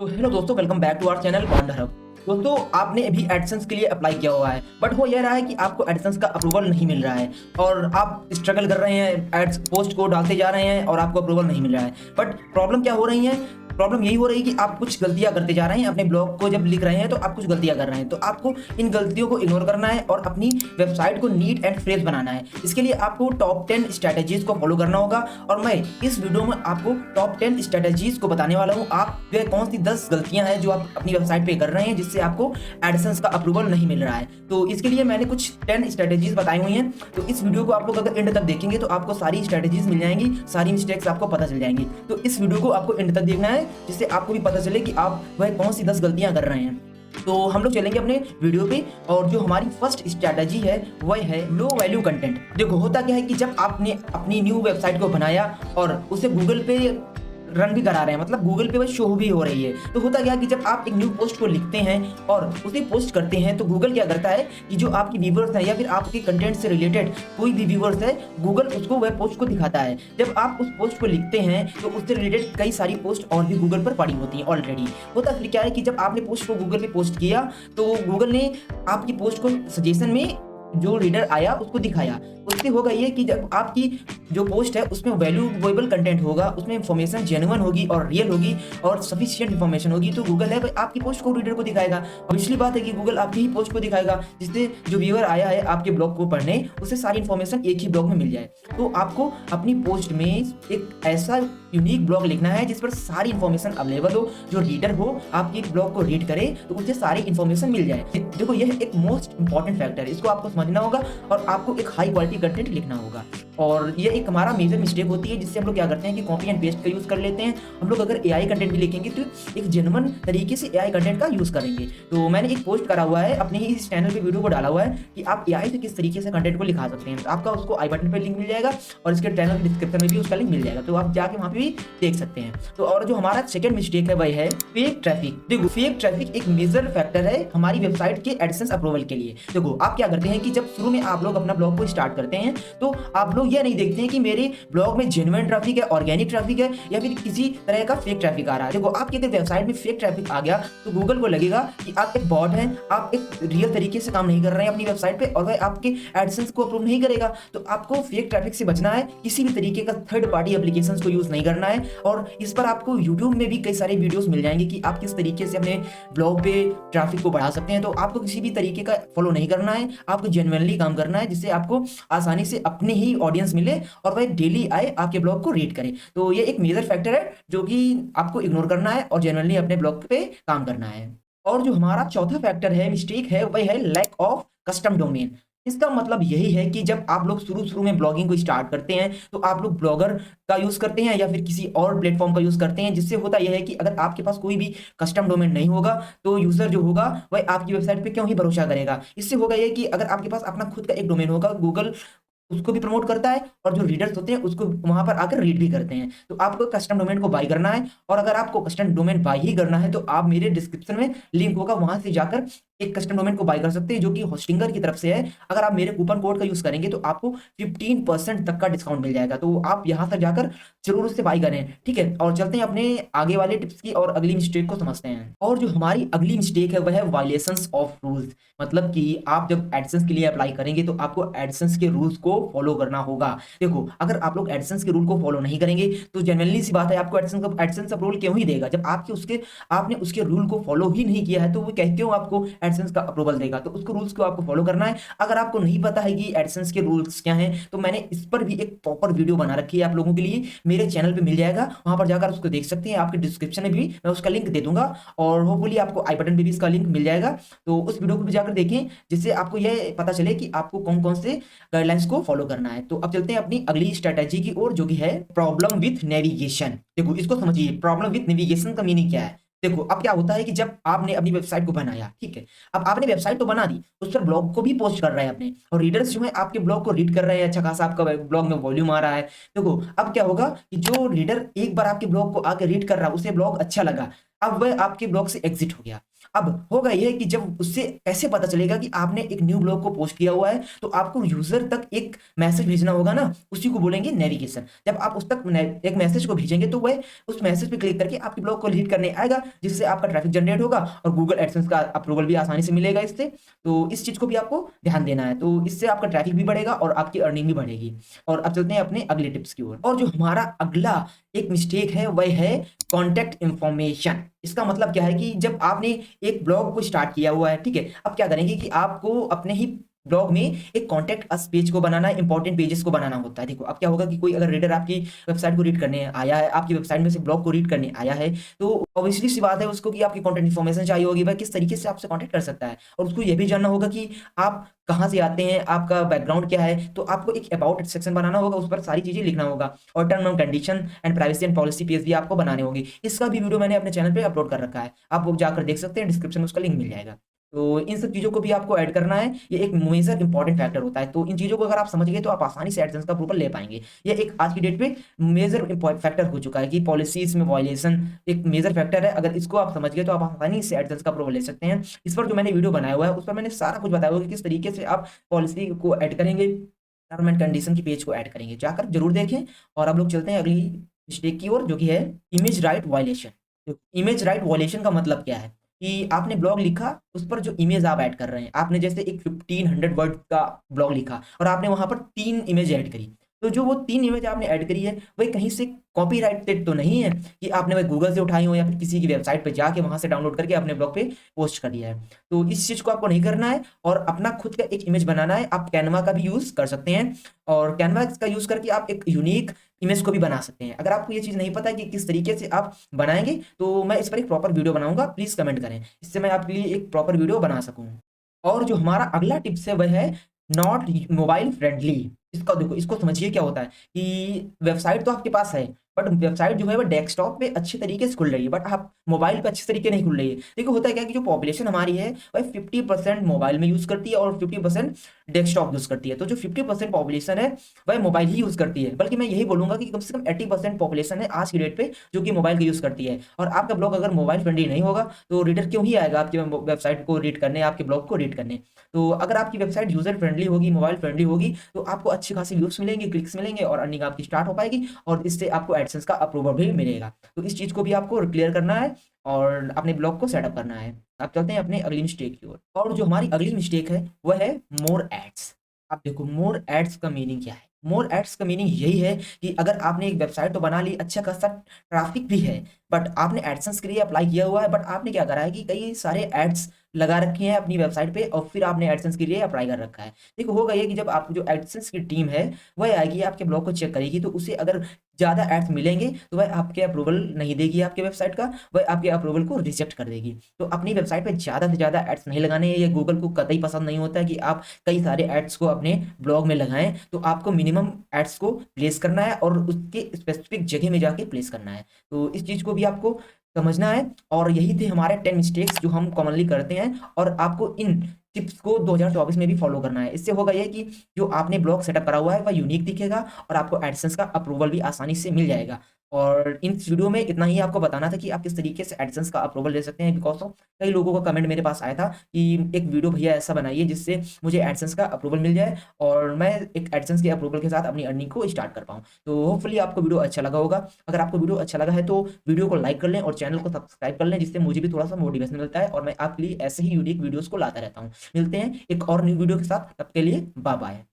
तो हेलो दोस्तों, welcome back to our channel Wander Hub. दोस्तों, आपने अभी एडसेंस के लिए अप्लाई किया हुआ है, बट हो यह रहा है कि आपको एडसेंस का अप्रूवल नहीं मिल रहा है और आप स्ट्रगल कर रहे हैं, एड्स पोस्ट को डालते जा रहे हैं और आपको अप्रूवल नहीं मिल रहा है। बट प्रॉब्लम क्या हो रही है? प्रॉब्लम यही हो रही है कि आप कुछ गलतियां करते जा रहे हैं। अपने ब्लॉग को जब लिख रहे हैं तो आप कुछ गलतियां कर रहे हैं, तो आपको इन गलतियों को इग्नोर करना है और अपनी वेबसाइट को नीट एंड फ्रेश बनाना है। इसके लिए आपको टॉप 10 स्ट्रैटेजीज को फॉलो करना होगा और मैं इस वीडियो में आपको टॉप 10 स्ट्रैटेजीज को बताने वाला हूं। आप जो कौन सी 10 गलतियां हैं जो आप अपनी वेबसाइट पे कर रहे हैं जिससे आपको एडसेंस का अप्रूवल नहीं मिल रहा है। तो इसके लिए मैंने कुछ 10 स्ट्रैटेजीज बताई हुई हैं। तो इस वीडियो को आप लोग अगर एंड तक देखेंगे तो आपको सारी स्ट्रैटेजीज मिल जाएंगी, सारी मिस्टेक्स आपको पता चल जाएंगी। तो इस वीडियो को आपको एंड तक देखना है जिससे आपको भी पता चले कि आप वह कौन सी 10 गलतियां कर रहे हैं। तो हम लोग चलेंगे अपने वीडियो पे और जो हमारी फर्स्ट स्ट्रैटेजी है वह है लो वैल्यू कंटेंट। देखो, होता क्या है कि जब आपने अपनी न्यू वेबसाइट को बनाया और उसे गूगल पे रन भी करा रहे हैं, मतलब गूगल पे वह शो भी हो रही है, तो होता क्या है कि जब आप एक न्यू पोस्ट को लिखते हैं और उसे पोस्ट करते हैं तो गूगल क्या करता है कि जो आपकी व्यूवर्स है या फिर आपके कंटेंट से रिलेटेड कोई भी व्यूवर्स है, गूगल उसको वह पोस्ट को दिखाता है। जब आप उस पोस्ट को लिखते हैं तो उससे रिलेटेड कई सारी पोस्ट और भी गूगल पर पड़ी होती हैं ऑलरेडी। होता फिर क्या है कि जब आपने पोस्ट को गूगल पे पोस्ट किया तो गूगल ने आपकी पोस्ट को सजेशन में जो रीडर आया उसको दिखाया। उससे होगा ये कि जब आपकी जो पोस्ट है उसमें वैल्यूएबल कंटेंट होगा, उसमें इंफॉर्मेशन जेन्युइन होगी और रियल होगी और सफिशिएंट इंफॉर्मेशन होगी, तो गूगल है आपकी पोस्ट को रीडर को दिखाएगा। और पिछली बात है कि गूगल आपकी ही पोस्ट को दिखाएगा जिससे जो व्यूअर आया है आपके ब्लॉग को पढ़ने, उसे सारी इंफॉर्मेशन एक ही ब्लॉग में मिल जाए। तो आपको अपनी पोस्ट में एक ऐसा यूनिक ब्लॉग लिखना है जिस पर सारी इंफॉर्मेशन अवेलेबल हो, जो रीडर हो आपके ब्लॉग को रीड करे तो उसे सारी इंफॉर्मेशन मिल जाए। देखो, यह एक मोस्ट इंपॉर्टेंट फैक्टर है, इसको आपको समझना होगा और आपको एक हाई क्वालिटी कंटेंट लिखना होगा। और ये एक हमारा मेजर मिस्टेक होती है जिससे हम लोग क्या करते हैं कि कॉपी एंड पेस्ट का यूज कर लेते हैं। हम लोग अगर एआई कंटेंट भी लिखेंगे तो एक जेन्युइन तरीके से एआई कंटेंट का यूज करेंगे। तो मैंने एक पोस्ट करा हुआ है, अपने ही इस चैनल पे वीडियो को डाला हुआ है कि आप एआई से किस तरीके से कंटेंट को लिखा सकते हैं। तो आपका उसको आई बटन पे लिंक मिल जाएगा और इसके चैनल के डिस्क्रिप्शन में भी उसका लिंक मिल जाएगा, तो आप जाके वहां पे भी देख सकते हैं। तो और जो हमारा सेकंड मिस्टेक है वह है फेक ट्रैफिक। देखो, फेक ट्रैफिक एक मेजर फैक्टर है हमारी वेबसाइट के एडसेंस अप्रूवल के लिए। देखो, आप क्या करते हैं कि जब शुरू में आप लोग अपना ब्लॉग को स्टार्ट करते हैं तो आप लोग ये नहीं देखते हैं कि मेरे ब्लॉग में जेन्युइन ट्रैफिक है, ऑर्गेनिक ट्रैफिक है या फिर किसी तरह का फेक ट्रैफिक आ रहा है। देखो, आपकी अगर वेबसाइट में फेक ट्रैफिक आ गया तो गूगल को लगेगा कि आप एक बॉट हैं, आप एक रियल तरीके से काम नहीं कर रहे हैं अपनी वेबसाइट पे और वह आपके एडसेंस को अप्रूव नहीं करेगा। तो आपको फेक ट्रैफिक से बचना है, किसी भी तरीके का थर्ड पार्टी एप्लीकेशंस को यूज नहीं करना है। और इस पर आपको यूट्यूब में भी कई सारे वीडियोस मिल जाएंगे कि आप किस तरीके से अपने ब्लॉग पे ट्रैफिक को बढ़ा सकते हैं। तो आपको किसी भी तरीके का फॉलो नहीं करना है, आपको जेन्युइनली काम करना है जिससे आपको आसानी से अपने ही ऑडियंस मिले और वह डेली आए आपके ब्लॉग को रीड करे। तो ये एक मेजर फैक्टर है जो कि आपको इग्नोर करना है और जेन्युइनली अपने ब्लॉग पे काम करना है। और जो हमारा चौथा फैक्टर है, मिस्टेक है, वह है लैक ऑफ कस्टम डोमेन। इसका मतलब यही है कि जब आप लोग शुरू में ब्लॉगिंग को स्टार्ट करते हैं तो आप लोग ब्लॉगर का यूज करते हैं या फिर किसी और प्लेटफॉर्म का यूज करते हैं, जिससे होता यह है कि अगर आपके पास कोई भी कस्टम डोमेन नहीं होगा तो यूजर जो होगा वह आपकी वेबसाइट पे क्यों ही भरोसा करेगा। इससे होगा यह कि अगर आपके पास अपना खुद का एक डोमेन होगा, गूगल उसको भी प्रमोट करता है और जो रीडर्स होते हैं उसको वहां पर आकर रीड भी करते हैं। तो आपको कस्टम डोमेन को बाय करना है और अगर आपको कस्टम डोमेन बाय ही करना है तो आप मेरे डिस्क्रिप्शन में लिंक होगा, वहां से जाकर एक कस्टम डोमेन को बाय कर सकते हैं जो कि होस्टिंगर की तरफ से है। अगर आप मेरे कूपन कोड का यूज करेंगे तो आपको 15% तक का डिस्काउंट मिल जाएगा, तो आप यहां से जाकर जरूर उससे बाय करें, ठीक है। और चलते हैं अपने आगे वाले टिप्स की और अगली मिस्टेक को समझते हैं। और जो हमारी अगली मिस्टेक है वह है वायलेशंस ऑफ रूल्स। मतलब कि आप जब एडसेंस के लिए अप्लाई करेंगे तो आपको एडसेंस के रूल्स को फॉलो करना होगा। देखो, अगर आप लोग एडसेंस के रूल को फॉलो नहीं करेंगे तो जेन्युइनली सी बात है आपको एडसेंस अप्रूवल क्यों ही देगा। जब आपने उसके रूल को फॉलो ही नहीं किया है तो वो क्यों आपको एडसेंस का अप्रूवल देगा। तो उसको रूल्स को आपको फॉलो करना है। अगर आपको नहीं पता है कि एडसेंस के रूल्स क्या हैं तो मैंने इस पर भी एक प्रॉपर वीडियो बना रखी है आप लोगों के लिए, मेरे चैनल पे मिल जाएगा, वहां पर जाकर उसको देख सकते हैं। आपके डिस्क्रिप्शन में भी मैं उसका लिंक दे दूंगा और होपफुली आपको आई बटन पे भी इसका लिंक मिल जाएगा। तो उस वीडियो को भी जाकर देखें जिससे आपको यह पता चले कि आपको कौन कौन से गाइडलाइंस को फॉलो करना है। तो अब चलते हैं अपनी अगली स्ट्रेटेजी की ओर जो कि है प्रॉब्लम विथ नेविगेशन। देखो, इसको समझिए, प्रॉब्लम विथ नेविगेशन का मीनिंग क्या है। देखो, अब क्या होता है कि जब आपने अपनी वेबसाइट को बनाया, ठीक है, अब आपने वेबसाइट तो बना दी, उस पर ब्लॉग को भी पोस्ट कर रहे हैं अपने और रीडर्स जो है आपके ब्लॉग को रीड कर रहे हैं, अच्छा खासा आपका ब्लॉग में वॉल्यूम आ रहा है। देखो, अब क्या होगा कि जो रीडर एक बार आपके ब्लॉग को आकर रीड कर रहा है, उसे ब्लॉग अच्छा लगा, अब वह आपके ब्लॉग से एग्जिट हो गया। अब होगा ये कि जब उससे कैसे पता चलेगा कि आपने एक न्यू ब्लॉग को पोस्ट किया हुआ है, तो आपको यूजर तक एक मैसेज भेजना होगा ना, उसी को बोलेंगे नेविगेशन। जब आप उस तक एक मैसेज को भेजेंगे तो वह उस मैसेज पे क्लिक करके आपके ब्लॉग को हिट करने आएगा, जिससे आपका ट्रैफिक जनरेट होगा और गूगल एडसेंस का अप्रूवल भी आसानी से मिलेगा इससे। तो इस चीज को भी आपको ध्यान देना है, तो इससे आपका ट्रैफिक भी बढ़ेगा और आपकी अर्निंग भी बढ़ेगी। और अब चलते हैं अपने अगले टिप्स की ओर। और जो हमारा अगला एक मिस्टेक है वह है कॉन्टैक्ट इंफॉर्मेशन। इसका मतलब क्या है कि जब आपने एक ब्लॉग को स्टार्ट किया हुआ है, ठीक है, अब क्या करेंगे कि आपको अपने ही ब्लॉग में एक कॉन्टैक्ट अस पेज को बनाना है, इंपॉर्टेंट पेजेस को बनाना होता है। देखो अब क्या होगा कि कोई अगर रीडर आपकी वेबसाइट को रीड करने आया है, आपकी वेबसाइट में से ब्लॉग को रीड करने आया है, तो ऑब्वियसली सी बात है उसको कि आपकी कॉन्टैक्ट इन्फॉर्मेशन चाहिए होगी, वह किस तरीके से आपसे कॉन्टैक्ट कर सकता है, और उसको ये भी जानना होगा कि आप कहाँ से आते हैं, आपका बैकग्राउंड क्या है। तो आपको एक अबाउट सेक्शन बनाना होगा, उस पर सारी चीजें लिखना होगा, और term and condition and privacy and policy page भी आपको बनाने होंगे। इसका भी वीडियो मैंने अपने चैनल पे अपलोड कर रखा है, आप वो जाकर देख सकते हैं, डिस्क्रिप्शन में उसका लिंक मिल जाएगा। तो इन सब चीज़ों को भी आपको ऐड करना है, ये एक मेजर इंपॉर्टेंट फैक्टर होता है। तो इन चीज़ों को अगर आप समझ गए तो आप आसानी से एडसेंस का अप्रूवल ले पाएंगे। ये एक आज की डेट पे मेजर फैक्टर हो चुका है कि पॉलिसीज में वायलेशन एक मेजर फैक्टर है। अगर इसको आप समझ गए तो आप आसानी से एडसेंस का अप्रूवल ले सकते हैं। इस पर जो मैंने वीडियो बनाया हुआ है उस पर मैंने सारा कुछ बताया हुआ है कि किस तरीके से आप पॉलिसी को ऐड करेंगे, टर्म एंड कंडीशन की पेज को ऐड करेंगे, जाकर जरूर देखें। और अब लोग चलते हैं अगली मिस्टेक की ओर, जो कि है image right violation. Image right violation का मतलब क्या है कि आपने ब्लॉग लिखा, उस पर जो इमेज आप ऐड कर रहे हैं, आपने जैसे एक 1500 वर्ड का ब्लॉग लिखा और आपने वहां पर 3 इमेज ऐड करी, तो जो वो 3 इमेज आपने ऐड करी है वही कहीं से कॉपीराइटेड तो नहीं है कि आपने वह गूगल से उठाई हो या फिर किसी की वेबसाइट पे जाके वहां से डाउनलोड करके अपने ब्लॉग पे पोस्ट कर दिया है। तो इस चीज को आपको नहीं करना है और अपना खुद का एक इमेज बनाना है। आप कैनवा का भी यूज कर सकते हैं, और कैनवा का यूज करके आप एक यूनिक इमेज को भी बना सकते हैं। अगर आपको ये चीज नहीं पता है कि किस तरीके से आप बनाएंगे, तो मैं इस पर एक प्रॉपर वीडियो बनाऊंगा, प्लीज कमेंट करें, इससे मैं आपके लिए एक प्रॉपर वीडियो बना सकूं। और जो हमारा अगला टिप्स है वह है नॉट मोबाइल फ्रेंडली। इसका देखो, इसको समझिए क्या होता है कि वेबसाइट तो आपके पास है, बट वेबसाइट जो है वो डेस्कटॉप पे अच्छे तरीके से खुल रही है, बट आप मोबाइल पे अच्छे तरीके नहीं खुल रही है। देखो होता है क्या कि जो पॉपुलेशन हमारी है वह 50% मोबाइल में यूज करती है और 50% डेस्कटॉप यूज करती है। तो जो 50% पॉपुलेशन है वह मोबाइल ही यूज करती है, बल्कि मैं यही बोलूंगा कि कम से कम 80% पॉपुलेशन है आज की डेट पे जो कि मोबाइल का यूज करती है। और आपका ब्लॉग अगर मोबाइल फ्रेंडली नहीं होगा तो रीडर क्यों ही आएगा आपकी वेबसाइट को रीड करने, आपके ब्लॉग को रीड करने। तो अगर आपकी वेबसाइट यूजर फ्रेंडली होगी, मोबाइल फ्रेंडली होगी, तो आपको अच्छी खासी व्यूज मिलेंगे, क्लिक्स मिलेंगे और अर्निंग आपकी स्टार्ट हो पाएगी, और इससे आपको एडसेंस का अप्रूवल भी मिलेगा। तो इस चीज को भी आपको क्लियर करना है और अपने ब्लॉग को सेटअप करना है। अब चलते हैं अपने अगली मिस्टेक की ओर। और जो हमारी अगली मिस्टेक है वह है मोर एड्स। अब देखो मोर एड्स का मीनिंग क्या है। मोर एड्स का मीनिंग यही है कि अगर आपने एक वेबसाइट तो बना ली, अच्छा खासा ट्रैफिक भी है, बट आपने एडसेंस के लिए अप्लाई किया हुआ है, बट आपने क्या करा है कि कई सारे एड्स लगा रखे हैं अपनी वेबसाइट पे और फिर आपने एडसेंस के लिए अप्लाई कर रखा है। देखो होगा ये कि जब आपकी जो एडसेंस की टीम है वह आएगी आपके ब्लॉग को चेक करेगी, तो उसे अगर ज़्यादा एड्स मिलेंगे तो वह आपके अप्रूवल नहीं देगी आपके वेबसाइट का, वह आपके अप्रूवल को रिजेक्ट कर देगी। तो अपनी वेबसाइट पे ज़्यादा से ज़्यादा एड्स नहीं लगाने हैं, ये गूगल को कतई पसंद नहीं होता है कि आप कई सारे एड्स को अपने ब्लॉग में लगाएं। तो आपको मिनिमम एड्स को प्लेस करना है और उसके स्पेसिफिक जगह में जाके प्लेस करना है। तो इस चीज़ को भी आपको समझना है। और यही थे हमारे 10 मिस्टेक्स जो हम कॉमनली करते हैं, और आपको इन टिप्स को 2024 में भी फॉलो करना है। इससे होगा ये कि जो आपने ब्लॉग सेटअप करा हुआ है वह यूनिक दिखेगा और आपको एडसेंस का अप्रूवल भी आसानी से मिल जाएगा। और इन वीडियो में इतना ही आपको बताना था कि आप किस तरीके से एडसेंस का अप्रूवल ले सकते हैं, बिकॉज ऑफ कई लोगों का कमेंट मेरे पास आया था कि एक वीडियो भैया ऐसा बनाइए जिससे मुझे एडसेंस का अप्रूवल मिल जाए और मैं एक एडसेंस के अप्रूवल के साथ अपनी अर्निंग को स्टार्ट कर पाऊँ। तो होपफुली आपको वीडियो अच्छा लगा होगा। अगर आपको वीडियो अच्छा लगा है तो वीडियो को लाइक कर लें और चैनल को सब्सक्राइब कर लें, जिससे मुझे भी थोड़ा सा मोटिवेशन मिलता है और मैं आपके लिए ऐसे ही यूनिक वीडियोस को लाता रहता हूँ। मिलते हैं एक और न्यू वीडियो के साथ, तब के लिए बाय बाय।